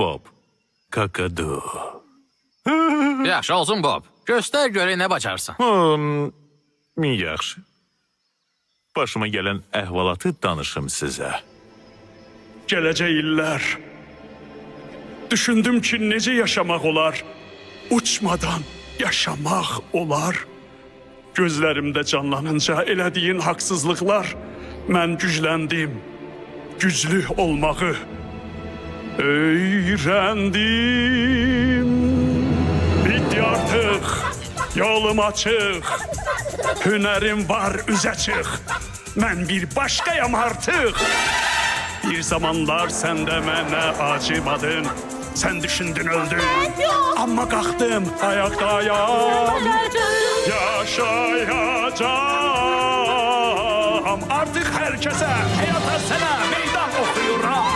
Bob. Kakadu. Yaxşı olsun Bob. Göster görək nə bacarsan. Yaxşı. Başıma gələn əhvalatı danışım sizə. Gələcək illər. Düşündüm ki, necə yaşamaq olar? Uçmadan yaşamaq olar. Gözlərimdə canlanınca elədiyin haqsızlıqlar, mən gücləndim. Güclü olmağı öyrəndim. Bitti artıq, yolum açıq. Hünərim var, üzə çıx. Mən bir başqayam artıq. Bir zamanlar sən də mənə acımadın. Sən düşündün öldün. Amma qalxdım, ayaqdayam. Yaşayacağım. Artıq hər kəsə, həyata sənə meydan oxuyuram.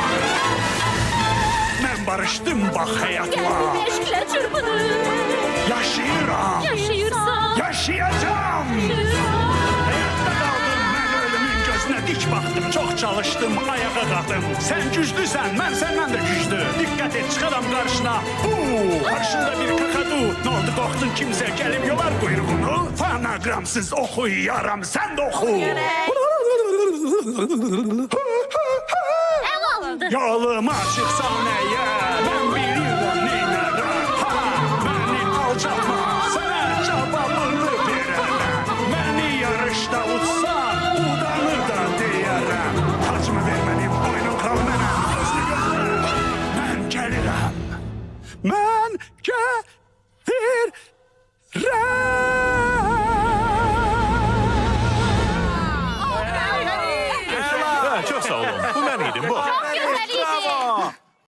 Mən barışdım bax həyatla. Gəldim eşklə çırpınır. Yaşayıram. Yaşayırsan. Yaşayacağım. Həyatda qaldım, mən ölümün gözünə dik baxdım. Çox çalışdım, ayağa qaldım. Sən güclüsən, mən səndən də güclü. Diqqət et, çıxaram qarşına. Qarşında bir kakadu. Nə oldu, qorxdun kimsə gəlib yolar quyruğunu? Fanagramsız oxuyaram, sən də oxu. Əlaldır. Yoluma çıxsan əgər, mən bilirəm neynərəm. Məni alçalma, sənə cavabını verərəm. Məni yarışda utsan, udanır da deyərəm. Tacımı ver mənim, boynum kal mənəm, gözlü gözlü. Mən gəlirəm, mən